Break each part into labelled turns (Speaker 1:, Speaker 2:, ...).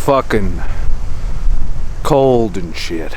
Speaker 1: fucking cold and shit.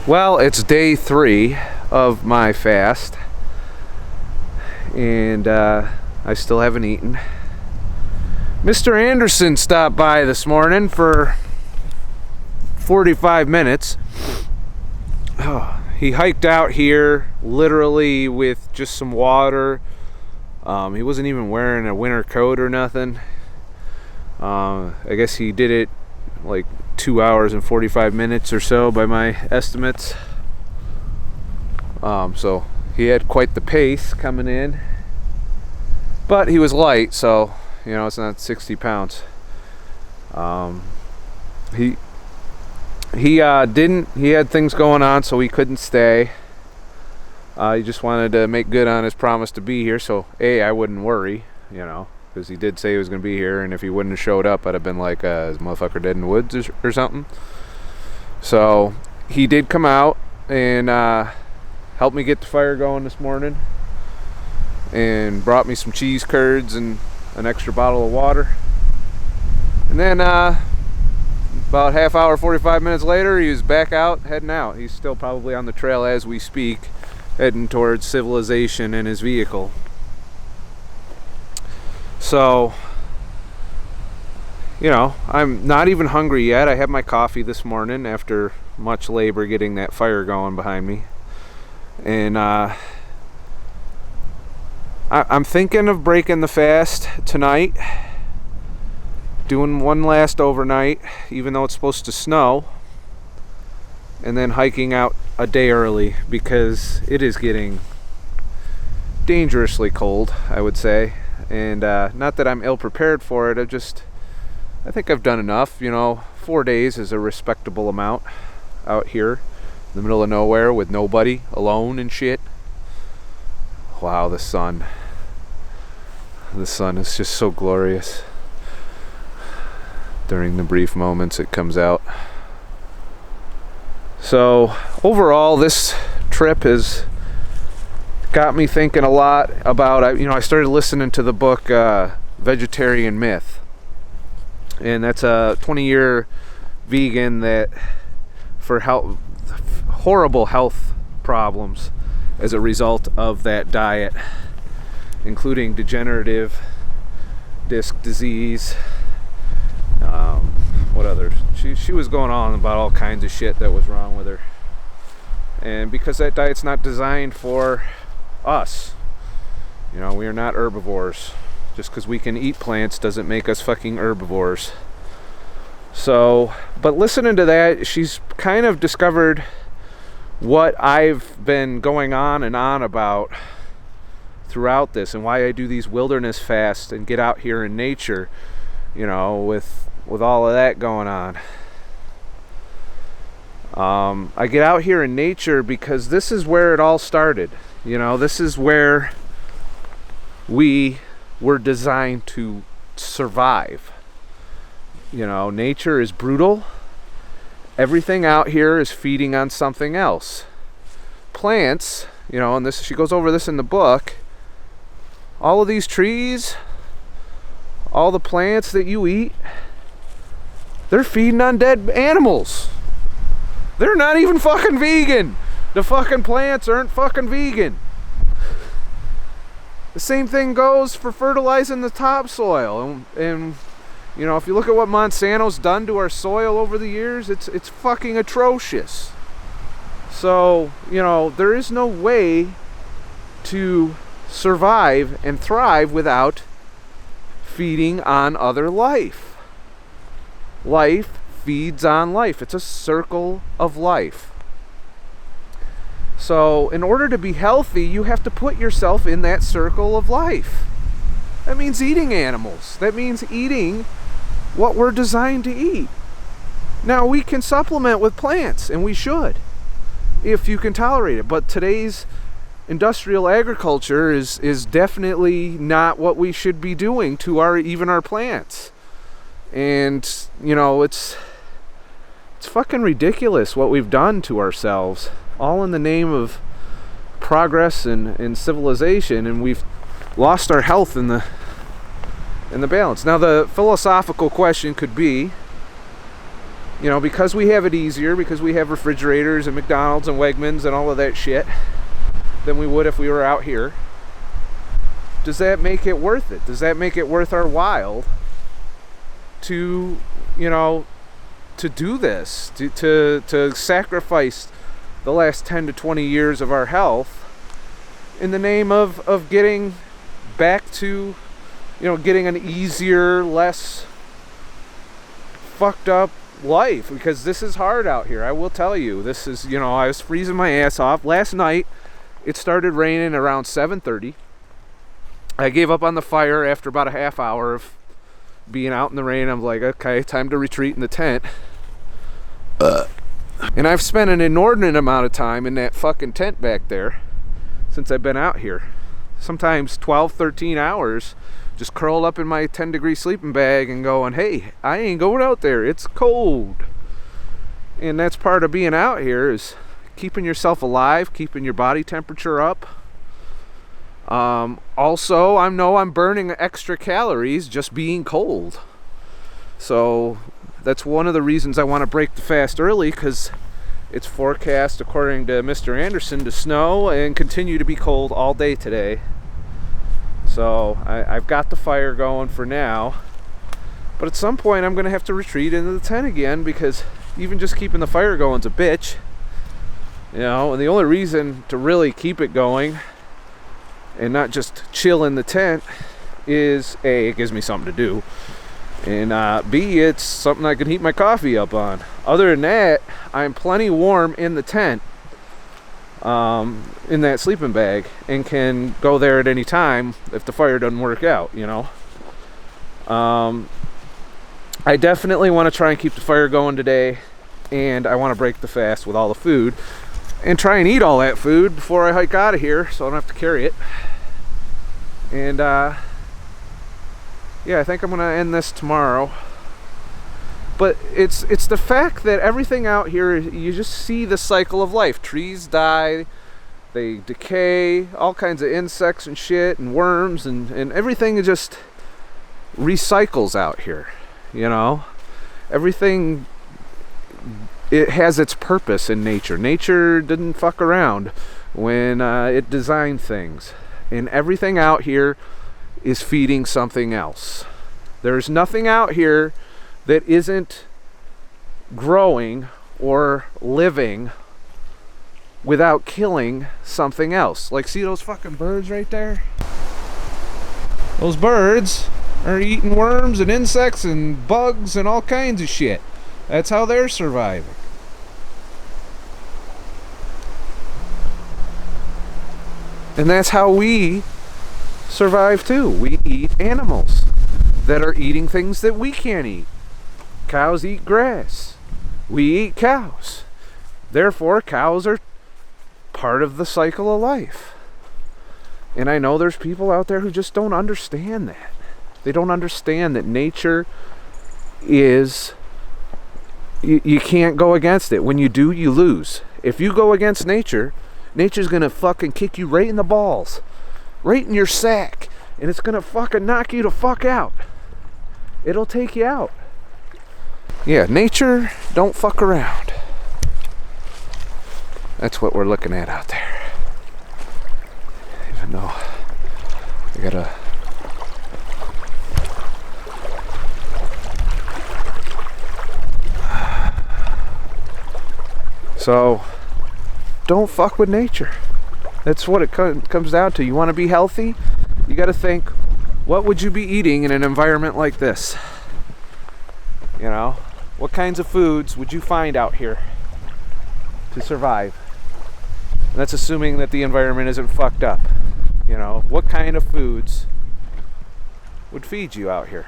Speaker 1: Well, it's day 3 of my fast, and I still haven't eaten. Mr. Anderson stopped by this morning for 45 minutes. Oh, he hiked out here literally with just some water. He wasn't even wearing a winter coat or nothing. I guess he did it like 2 hours and 45 minutes or so by my estimates. So he had quite the pace coming in, but he was light, so you know, it's not 60 pounds. He had things going on, so he couldn't stay. He just wanted to make good on his promise to be here, so I wouldn't worry, you know, because he did say he was going to be here, and if he wouldn't have showed up, I'd have been like, is motherfucker dead in the woods or something? So he did come out and helped me get the fire going this morning, and brought me some cheese curds and an extra bottle of water. And then about half hour, 45 minutes later, he was back out, heading out. He's still probably on the trail as we speak, heading towards civilization in his vehicle. So, you know, I'm not even hungry yet. I had my coffee this morning after much labor getting that fire going behind me. And I'm thinking of breaking the fast tonight, doing one last overnight, even though it's supposed to snow, and then hiking out a day early, because it is getting dangerously cold, I would say. And not that I'm ill prepared for it, I think I've done enough. You know, 4 days is a respectable amount out here in the middle of nowhere with nobody, alone and shit. Wow, the sun is just so glorious during the brief moments it comes out. So overall, this trip has got me thinking a lot about, I started listening to the book Vegetarian Myth, and that's a 20-year vegan that for horrible health problems as a result of that diet, including degenerative disc disease. What others? She was going on about all kinds of shit that was wrong with her, and because that diet's not designed for us. You know, we are not herbivores. Just because we can eat plants doesn't make us fucking herbivores. So, but listening to that, she's kind of discovered what I've been going on and on about throughout this, and why I do these wilderness fasts and get out here in nature, you know, with all of that going on. I get out here in nature because this is where it all started. You know, this is where we were designed to survive. You know, nature is brutal. Everything out here is feeding on something else. Plants, you know, and this, she goes over this in the book. All of these trees, all the plants that you eat, they're feeding on dead animals. They're not even fucking vegan. The fucking plants aren't fucking vegan. The same thing goes for fertilizing the topsoil. And you know, if you look at what Monsanto's done to our soil over the years, it's fucking atrocious. So, you know, there is no way to survive and thrive without feeding on other life. Life feeds on life. It's a circle of life. So in order to be healthy, you have to put yourself in that circle of life. That means eating animals. That means eating what we're designed to eat. Now, we can supplement with plants, and we should, if you can tolerate it. But today's industrial agriculture is definitely not what we should be doing to even our plants. And, you know, it's fucking ridiculous what we've done to ourselves, all in the name of progress and civilization, and we've lost our health in the balance. Now, the philosophical question could be, you know, because we have it easier, because we have refrigerators and McDonald's and Wegmans and all of that shit than we would if we were out here, does that make it worth it? Does that make it worth our while to, you know, to do this, to sacrifice the last 10 to 20 years of our health in the name of getting back to, you know, getting an easier, less fucked up life? Because this is hard out here. I will tell you, this is, you know, I was freezing my ass off. Last night, it started raining around 7:30. I gave up on the fire after about a half hour of being out in the rain. I'm like, okay, time to retreat in the tent. And I've spent an inordinate amount of time in that fucking tent back there since I've been out here. Sometimes 12, 13 hours just curled up in my 10-degree sleeping bag and going, hey, I ain't going out there. It's cold. And that's part of being out here, is keeping yourself alive, keeping your body temperature up. Also, I know I'm burning extra calories just being cold. So that's one of the reasons I want to break the fast early, because it's forecast, according to Mr. Anderson, to snow and continue to be cold all day today. So I've got the fire going for now. But at some point I'm going to have to retreat into the tent again, because even just keeping the fire going is a bitch. You know, and the only reason to really keep it going and not just chill in the tent is A, it gives me something to do, and B, it's something I can heat my coffee up on. Other than that, I'm plenty warm in the tent, in that sleeping bag, and can go there at any time if the fire doesn't work out, you know. I definitely want to try and keep the fire going today, and I want to break the fast with all the food and try and eat all that food before I hike out of here so I don't have to carry it. And yeah, I think I'm gonna end this tomorrow. But it's the fact that everything out here, you just see the cycle of life. Trees die, they decay, all kinds of insects and shit and worms, and everything just recycles out here, you know. Everything, it has its purpose in nature. Nature didn't fuck around when it designed things. And everything out here is feeding something else. There's nothing out here that isn't growing or living without killing something else. Like, see those fucking birds right there? Those birds are eating worms and insects and bugs and all kinds of shit. That's how they're surviving. And that's how we survive too. We eat animals that are eating things that we can't eat. Cows eat grass. We eat cows. Therefore, cows are part of the cycle of life. And I know there's people out there who just don't understand that. They don't understand that nature is... You can't go against it. When you do, you lose. If you go against nature, nature's gonna fucking kick you right in the balls. Right in your sack. And it's gonna fucking knock you the fuck out. It'll take you out. Yeah, nature don't fuck around. That's what we're looking at out there. Even though I gotta... So, don't fuck with nature. That's what it comes down to. You want to be healthy? You got to think, what would you be eating in an environment like this? You know, what kinds of foods would you find out here to survive? And that's assuming that the environment isn't fucked up. You know, what kind of foods would feed you out here?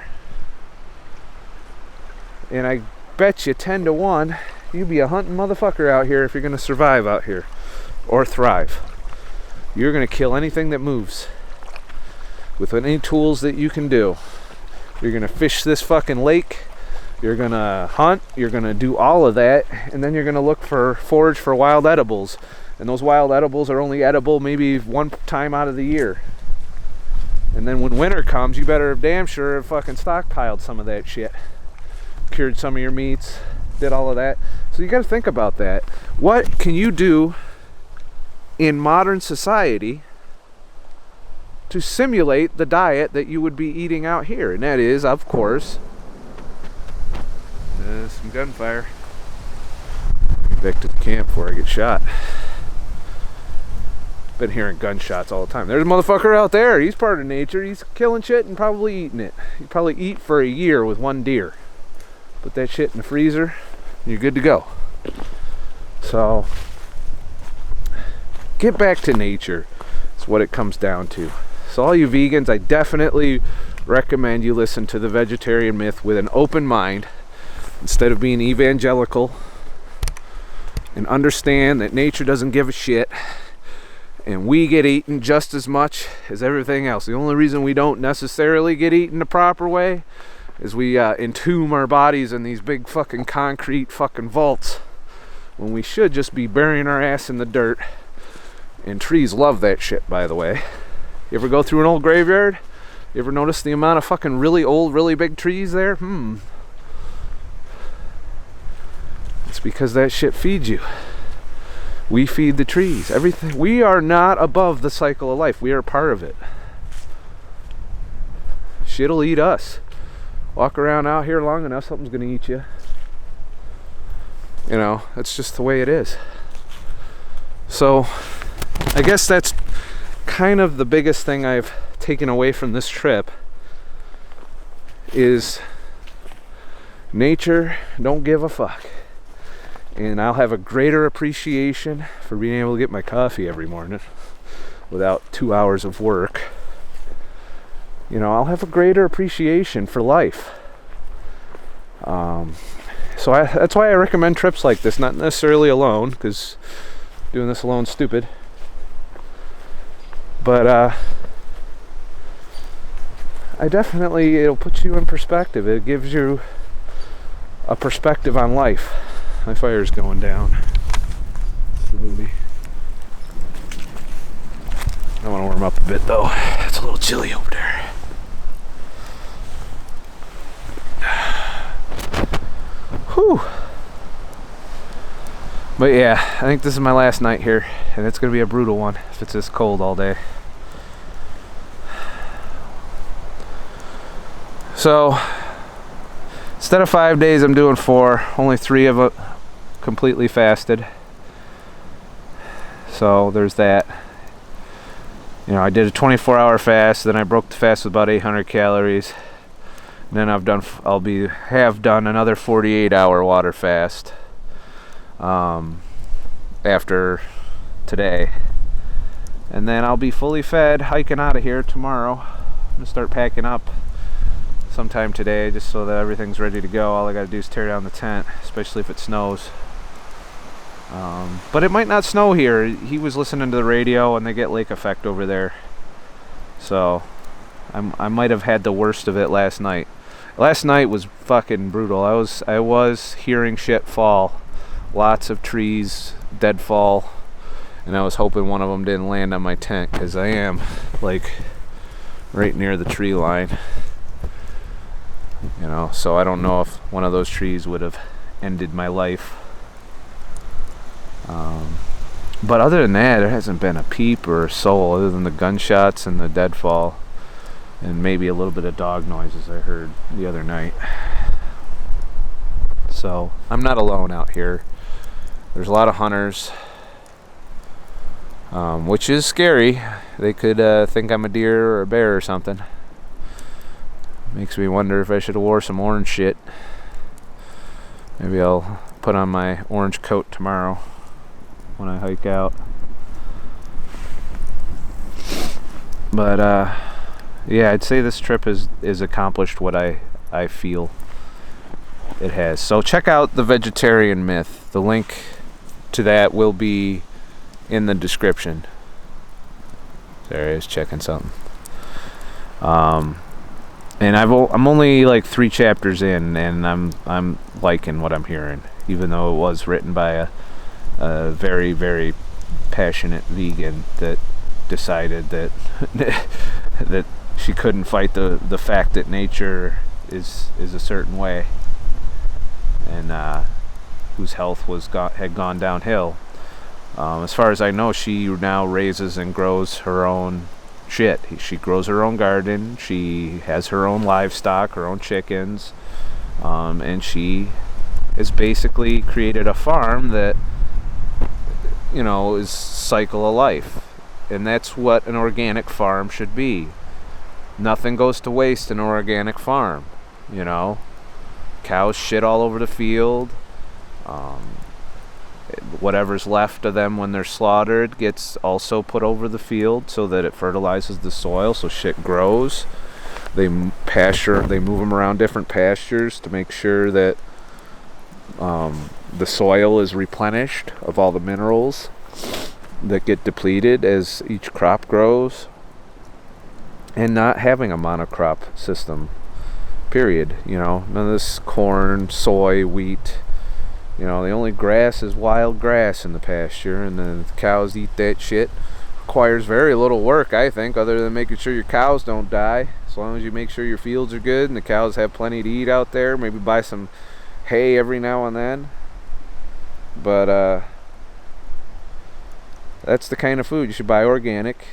Speaker 1: And I bet you 10 to 1, you'd be a hunting motherfucker out here if you're going to survive out here or thrive. You're going to kill anything that moves with any tools that you can do. You're going to fish this fucking lake. You're going to hunt. You're going to do all of that. And then you're going to forage for wild edibles. And those wild edibles are only edible maybe one time out of the year. And then when winter comes, you better damn sure have fucking stockpiled some of that shit. Cured some of your meats. Did all of that. So you got to think about that. What can you do in modern society to simulate the diet that you would be eating out here? And that is, of course, some gunfire. Get back to the camp before I get shot. Been hearing gunshots all the time. There's a motherfucker out there. He's part of nature. He's killing shit and probably eating it. He'd probably eat for a year with one deer. Put that shit in the freezer, and you're good to go. So, get back to nature. That's what it comes down to. So all you vegans, I definitely recommend you listen to the vegetarian myth with an open mind instead of being evangelical, and understand that nature doesn't give a shit. And we get eaten just as much as everything else. The only reason we don't necessarily get eaten the proper way is we entomb our bodies in these big fucking concrete fucking vaults, when we should just be burying our ass in the dirt. And trees love that shit, by the way. You ever go through an old graveyard? You ever notice the amount of fucking really old, really big trees there? It's because that shit feeds you. We feed the trees. Everything. We are not above the cycle of life. We are part of it. Shit'll eat us. Walk around out here long enough, something's gonna eat you. You know, that's just the way it is. So, I guess that's kind of the biggest thing I've taken away from this trip is nature don't give a fuck. And I'll have a greater appreciation for being able to get my coffee every morning without 2 hours of work. You know, I'll have a greater appreciation for life. That's why I recommend trips like this, not necessarily alone, because doing this alone is stupid. But it'll put you in perspective. It gives you a perspective on life. My fire's going down slowly. I want to warm up a bit though. It's a little chilly over there. Whew. But yeah, I think this is my last night here, and it's going to be a brutal one if it's this cold all day. So, instead of 5 days, I'm doing 4. Only 3 of it completely fasted. So there's that. You know, I did a 24-hour fast, then I broke the fast with about 800 calories. And then have done another 48-hour water fast after today. And then I'll be fully fed hiking out of here tomorrow. I'm gonna start packing up sometime today just so that everything's ready to go. All I gotta do is tear down the tent, especially if it snows. But it might not snow here. He was listening to the radio and they get lake effect over there. So I might have had the worst of it last night. Last night was fucking brutal. I was hearing shit fall. Lots of trees deadfall. And I was hoping one of them didn't land on my tent, because I am like right near the tree line. You know, so I don't know if one of those trees would have ended my life. But other than that, there hasn't been a peep or a soul other than the gunshots and the deadfall, and maybe a little bit of dog noises I heard the other night. So I'm not alone out here. There's a lot of hunters, which is scary. They could think I'm a deer or a bear or something. Makes me wonder if I should have wore some orange shit. Maybe I'll put on my orange coat tomorrow when I hike out. But yeah, I'd say this trip is accomplished what I feel it has. So check out the vegetarian myth. The link to that will be in the description. There I is checking something. And I'm only like 3 chapters in, and I'm liking what I'm hearing, even though it was written by a very, very passionate vegan that decided that that she couldn't fight the fact that nature is a certain way, and whose health had gone downhill. As far as I know, she now raises and grows her own shit. She grows her own garden. She has her own livestock, her own chickens, and she has basically created a farm that, you know, is cycle of life. And that's what an organic farm should be. Nothing goes to waste in an organic farm, you know. Cows shit all over the field. Whatever's left of them when they're slaughtered gets also put over the field so that it fertilizes the soil, so shit grows. They move them around different pastures to make sure that the soil is replenished of all the minerals that get depleted as each crop grows. And not having a monocrop system, period. You know, none of this corn, soy, wheat. You know, the only grass is wild grass in the pasture, and the cows eat that shit. Requires very little work, I think, other than making sure your cows don't die. As long as you make sure your fields are good and the cows have plenty to eat out there. Maybe buy some hay every now and then. But that's the kind of food you should buy organic,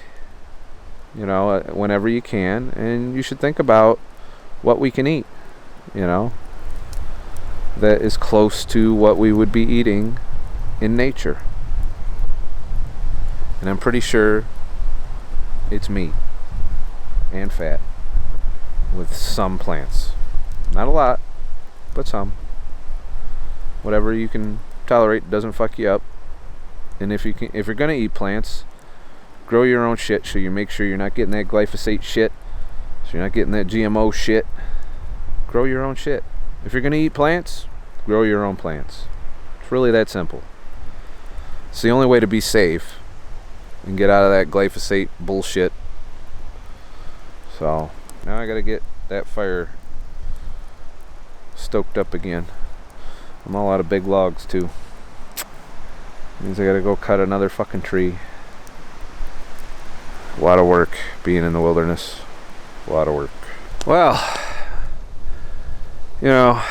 Speaker 1: you know, whenever you can. And you should think about what we can eat, you know, that is close to what we would be eating in nature. And I'm pretty sure it's meat and fat with some plants. Not a lot, but some. Whatever you can tolerate doesn't fuck you up. And if you're gonna eat plants, grow your own shit, so you make sure you're not getting that glyphosate shit, so you're not getting that GMO shit. Grow your own shit. If you're gonna eat plants, grow your own plants. It's really that simple. It's the only way to be safe and get out of that glyphosate bullshit. So now I gotta get that fire stoked up again. I'm all out of big logs too. Means I gotta go cut another fucking tree. A lot of work being in the wilderness. A lot of work. Well, you know,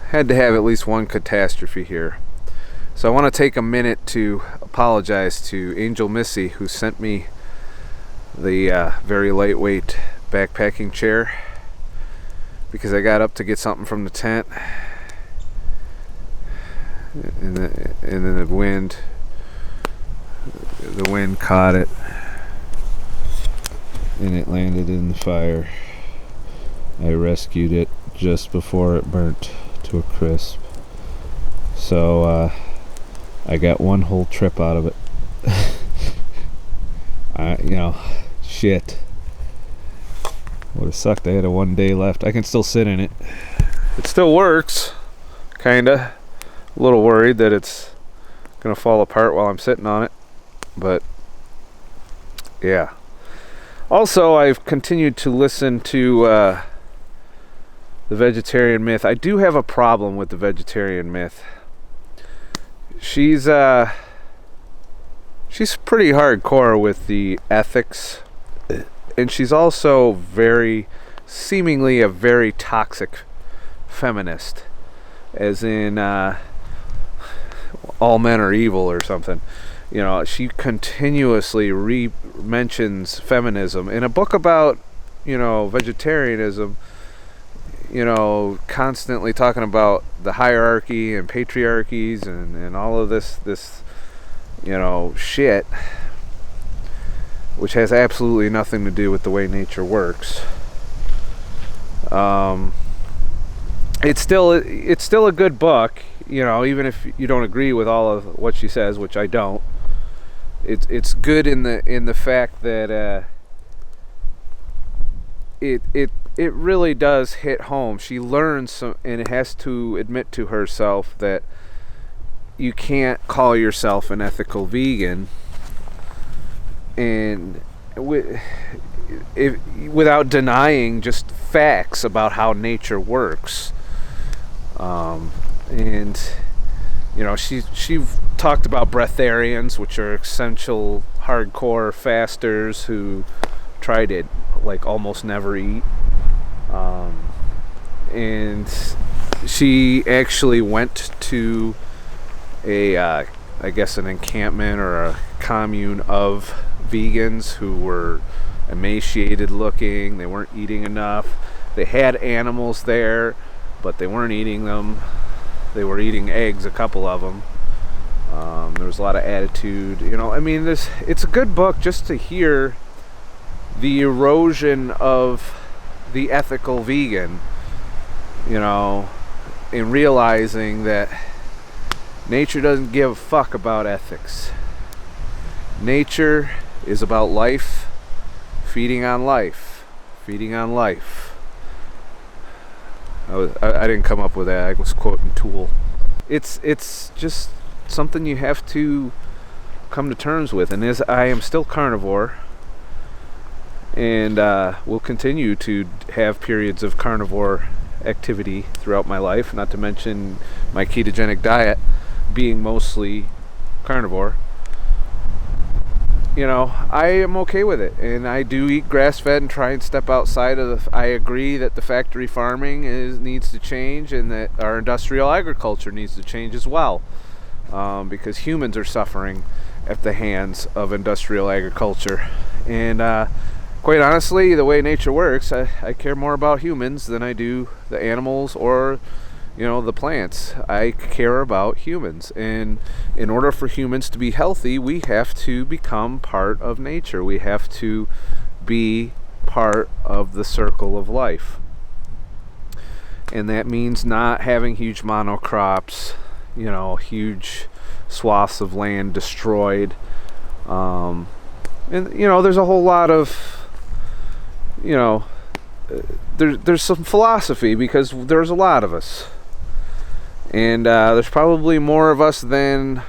Speaker 1: had to have at least one catastrophe here. So I want to take a minute to apologize to Angel Missy, who sent me the very lightweight backpacking chair, because I got up to get something from the tent, and then the wind caught it, and it landed in the fire. I rescued it just before it burnt to a crisp. So I got one whole trip out of it. Shit. Would have sucked. I had a 1 day left. I can still sit in it. It still works, kinda. A little worried that it's gonna fall apart while I'm sitting on it, but yeah. Also, I've continued to listen to the vegetarian myth. I do have a problem with the vegetarian myth. She's pretty hardcore with the ethics, and she's also seemingly a very toxic feminist, as in all men are evil or something. You know, she continuously mentions feminism in a book about, you know, vegetarianism. You know, constantly talking about the hierarchy and patriarchies and all of this you know, shit, which has absolutely nothing to do with the way nature works. It's still a good book, even if you don't agree with all of what she says, which I don't. It's good in the fact that it really does hit home. She learns and has to admit to herself that you can't call yourself an ethical vegan and without denying just facts about how nature works. And she talked about breatharians, which are essential hardcore fasters who try to almost never eat. And she actually went to I guess an encampment or a commune of vegans who were emaciated looking. They weren't eating enough. They had animals there, but they weren't eating them. They were eating eggs, a couple of them. There was a lot of attitude. It's a good book just to hear the erosion of the ethical vegan, in realizing that nature doesn't give a fuck about ethics. Nature is about life, feeding on life, feeding on life. I didn't come up with that. I was quoting Tool. It's just something you have to come to terms with. And as I am still carnivore, and will continue to have periods of carnivore activity throughout my life, not to mention my ketogenic diet being mostly carnivore, I am okay with it, and I do eat grass-fed and try and step outside of I agree that the factory farming needs to change, and that our industrial agriculture needs to change as well, because humans are suffering at the hands of industrial agriculture. And quite honestly, the way nature works, I care more about humans than I do the animals or the plants. I care about humans, and in order for humans to be healthy, we have to become part of nature. We have to be part of the circle of life, and that means not having huge monocrops, huge swaths of land destroyed, and there's a whole lot of there's some philosophy, because there's a lot of us. And there's probably more of us than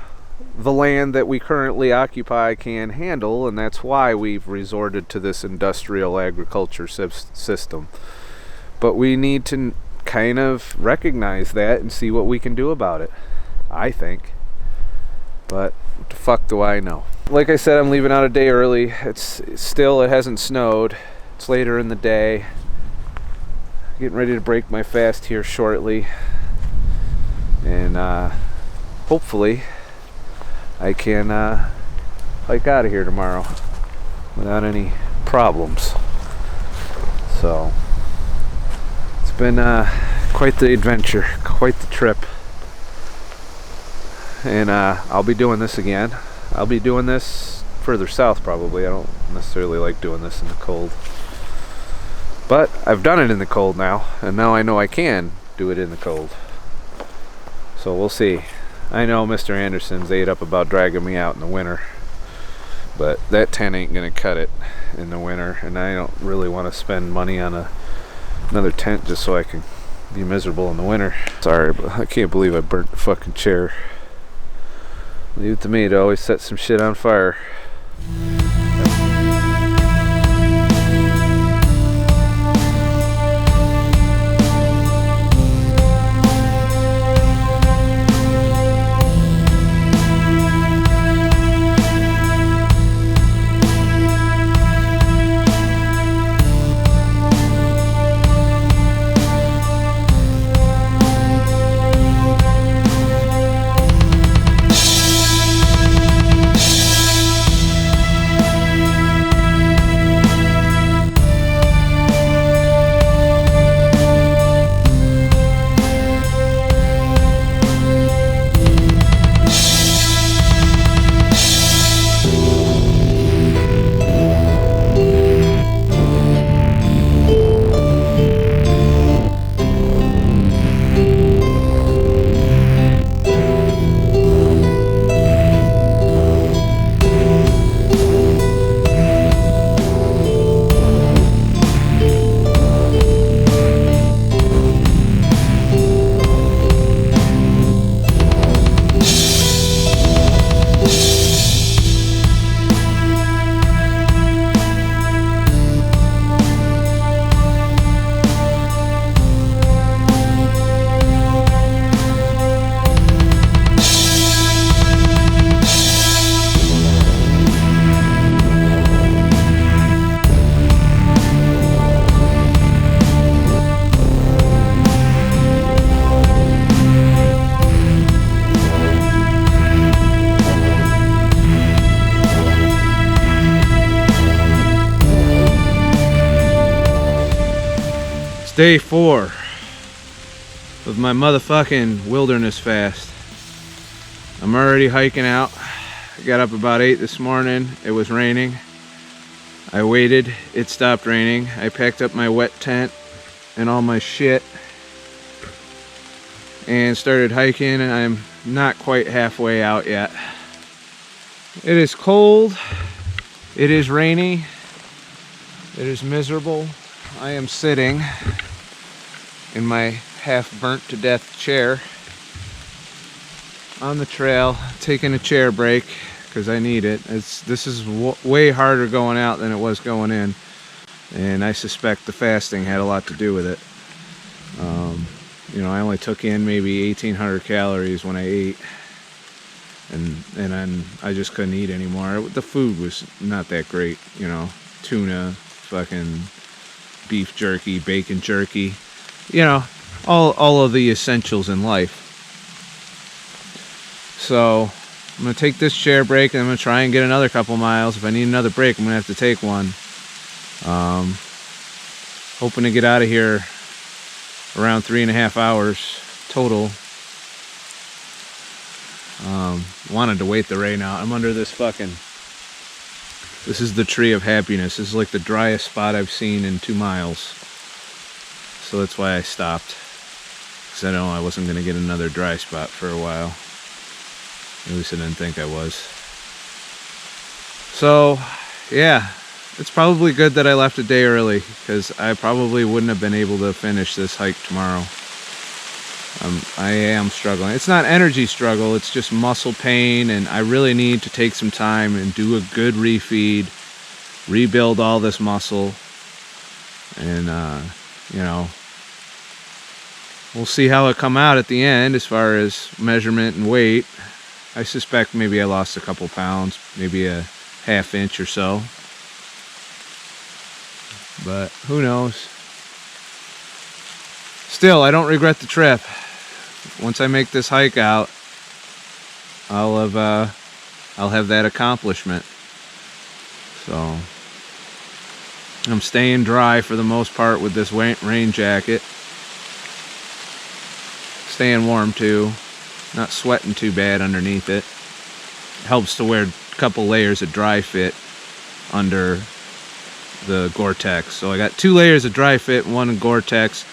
Speaker 1: the land that we currently occupy can handle, and that's why we've resorted to this industrial agriculture system. But we need to kind of recognize that and see what we can do about it, I think. But what the fuck do I know? Like I said, I'm leaving out a day early. It hasn't snowed. It's later in the day. Getting ready to break my fast here shortly. And hopefully I can hike out of here tomorrow without any problems. So it's been quite the adventure, quite the trip. And I'll be doing this again. I'll be doing this further south probably. I don't necessarily like doing this in the cold. But I've done it in the cold now, and now I know I can do it in the cold. So we'll see. I know Mr. Anderson's ate up about dragging me out in the winter, but that tent ain't gonna cut it in the winter, and I don't really want to spend money on another tent just so I can be miserable in the winter. Sorry, but I can't believe I burnt the fucking chair. Leave it to me to always set some shit on fire. Day 4 of my motherfucking wilderness fast. I'm already hiking out. I got up about 8 this morning. It was raining. I waited. It stopped raining. I packed up my wet tent and all my shit and started hiking, and I'm not quite halfway out yet. It is cold. It is rainy. It is miserable. I am sitting in my half burnt to death chair on the trail, taking a chair break because I need it. This is way harder going out than it was going in, and I suspect the fasting had a lot to do with it. You know, I only took in maybe 1,800 calories when I ate, and then I just couldn't eat anymore. The food was not that great, you know, tuna, fucking beef jerky, bacon jerky, you know, all of the essentials in life. So I'm gonna take this chair break, and I'm gonna try and get another couple miles. If I need another break, I'm gonna have to take one. Hoping to get out of here around 3.5 hours total. Wanted to wait the rain out. I'm under this this is the tree of happiness. This is like the driest spot I've seen in 2 miles. So that's why I stopped. Because I know I wasn't going to get another dry spot for a while. At least I didn't think I was. So, yeah. It's probably good that I left a day early, because I probably wouldn't have been able to finish this hike tomorrow. I am struggling. It's not energy struggle, it's just muscle pain, and I really need to take some time and do a good refeed, rebuild all this muscle, and you know, we'll see how it come out at the end as far as measurement and weight. I suspect maybe I lost a couple pounds, maybe a ½ inch or so, but who knows. Still, I don't regret the trip. Once I make this hike out, I'll have that accomplishment. So I'm staying dry for the most part with this rain jacket. Staying warm too. Not sweating too bad underneath it. Helps to wear a couple layers of dry fit under the Gore-Tex. So I got 2 layers of dry fit and 1 Gore-Tex.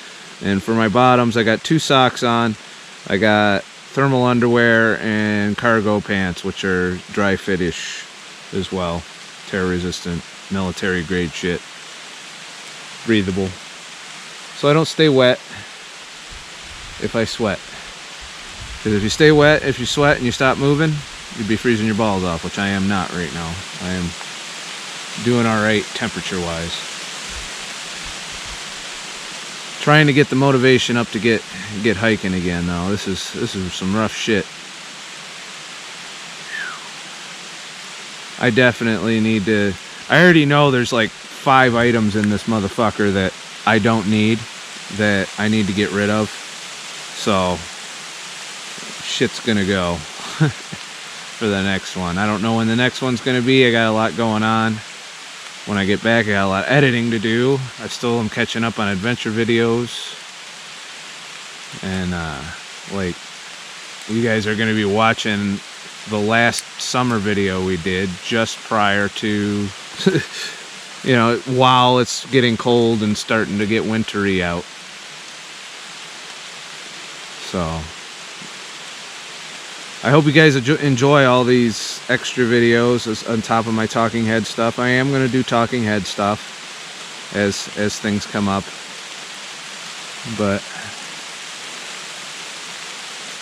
Speaker 1: And for my bottoms, I got 2 socks on. I got thermal underwear and cargo pants, which are dry fit-ish as well. Tear resistant, military grade shit. Breathable. So I don't stay wet if I sweat. Because if you stay wet, if you sweat and you stop moving, you'd be freezing your balls off, which I am not right now. I am doing alright temperature-wise. Trying to get the motivation up to get hiking again though. This is some rough shit. I definitely need to. I already know there's like 5 items in this motherfucker that I don't need, that I need to get rid of. So shit's gonna go for the next one. I don't know when the next one's gonna be. I got a lot going on. When I get back, I got a lot of editing to do. I still am catching up on adventure videos. And, like, you guys are going to be watching the last summer video we did just prior to, you know, while it's getting cold and starting to get wintry out. So I hope you guys enjoy all these extra videos on top of my talking head stuff. I am going to do talking head stuff as things come up. But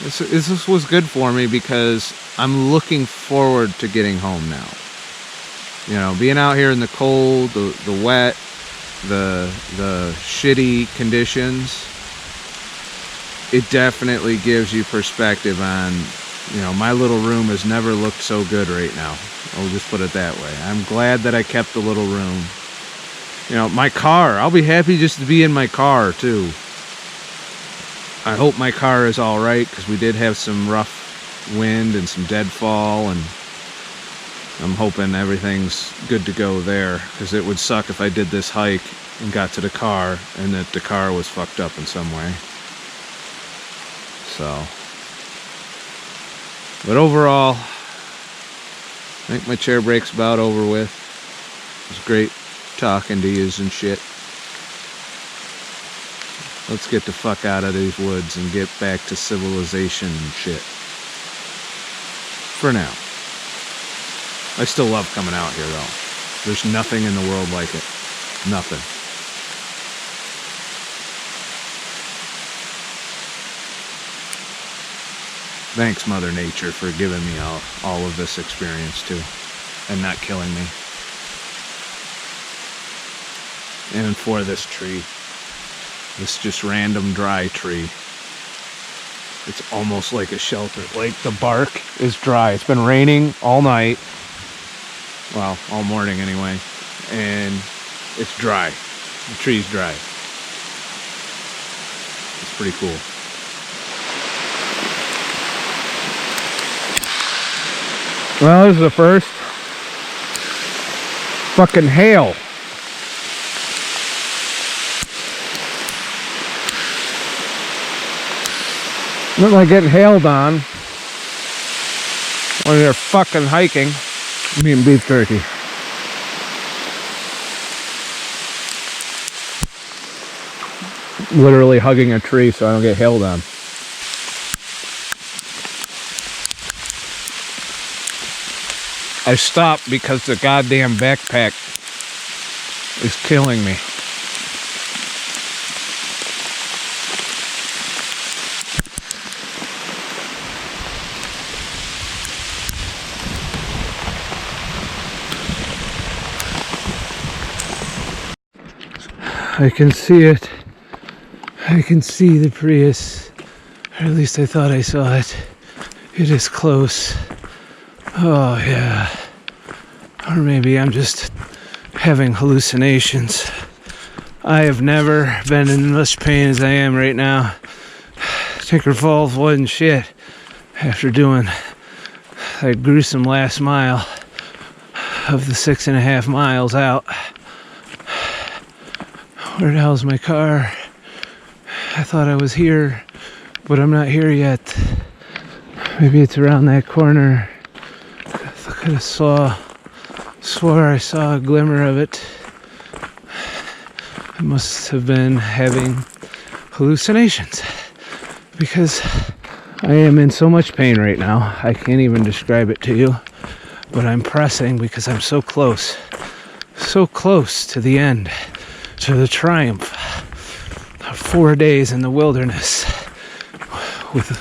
Speaker 1: this was good for me because I'm looking forward to getting home now. You know, being out here in the cold, the wet, the shitty conditions, it definitely gives you perspective on, you know, my little room has never looked so good right now. I'll just put it that way. I'm glad that I kept the little room. You know, my car, I'll be happy just to be in my car too. I hope my car is all right, because we did have some rough wind and some deadfall, and I'm hoping everything's good to go there, because it would suck if I did this hike and got to the car, and that the car was fucked up in some way. So, but overall, I think my chair break's about over with. It was great talking to yous and shit. Let's get the fuck out of these woods and get back to civilization and shit. For now. I still love coming out here though. There's nothing in the world like it. Nothing. Thanks, Mother Nature, for giving me all of this experience too, and not killing me. And for this tree, this just random dry tree. It's almost like a shelter. Like the bark is dry. It's been raining all night. Well, all morning anyway. And it's dry. The tree's dry. It's pretty cool. Well, this is the first fucking hail. Look like getting hailed on when you're fucking hiking. I'm eating beef jerky. Literally hugging a tree so I don't get hailed on. I stopped because the goddamn backpack is killing me. I can see it. I can see the Prius. Or at least I thought I saw it. It is close. Oh yeah. Or maybe I'm just having hallucinations. I have never been in as much pain as I am right now. Tinker Falls wasn't shit after doing that gruesome last mile of the 6.5 miles out. Where the hell's my car? I thought I was here, but I'm not here yet. Maybe it's around that corner. I could have swore I saw a glimmer of it. I must have been having hallucinations because I am in so much pain right now. I can't even describe it to you, but I'm pressing because I'm so close to the end, to the triumph of 4 days in the wilderness with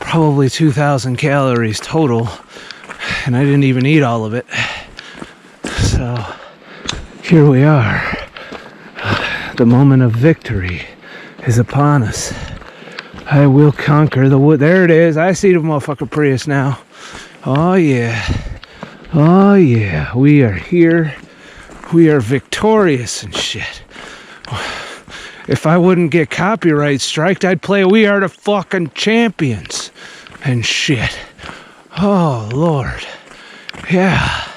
Speaker 1: probably 2,000 calories total, and I didn't even eat all of it. So here we are. The moment of victory is upon us. I will conquer the wood. There it is. I see the motherfucking Prius now. Oh yeah. Oh yeah. We are here. We are victorious and shit. If I wouldn't get copyright striked, I'd play We Are the Fucking Champions and shit. Oh Lord. Yeah.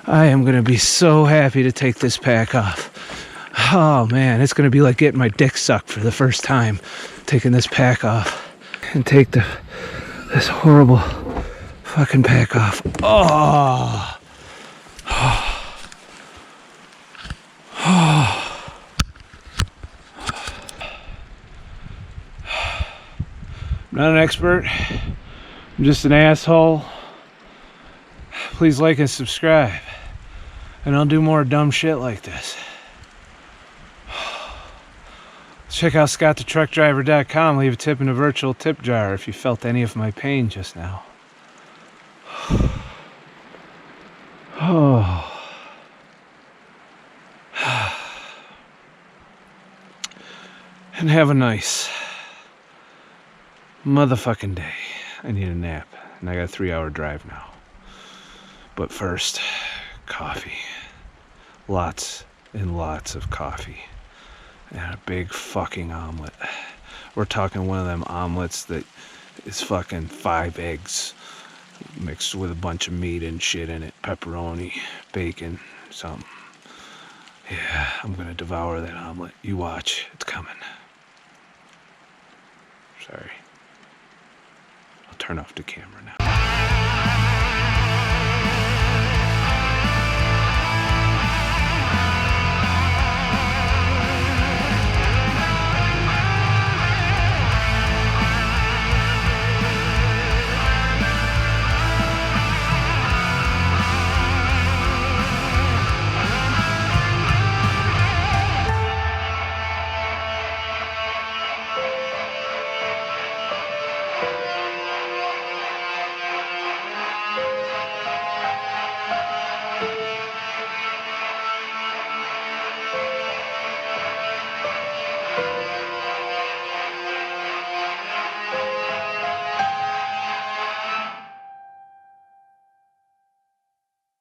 Speaker 1: I am gonna be so happy to take this pack off. Oh man, it's gonna be like getting my dick sucked for the first time, taking this pack off and take this horrible fucking pack off. Oh. I'm not an expert. I'm just an asshole. Please like and subscribe, and I'll do more dumb shit like this. Check out ScottTheTruckDriver.com. Leave a tip in a virtual tip jar if you felt any of my pain just now. Oh. And have a nice motherfucking day. I need a nap, and I got a 3-hour drive now. But first, coffee. Lots and lots of coffee. And a big fucking omelet. We're talking one of them omelets that is fucking 5 eggs mixed with a bunch of meat and shit in it. Pepperoni, bacon, something. Yeah, I'm gonna devour that omelet. You watch, it's coming. Sorry. I'll turn off the camera now.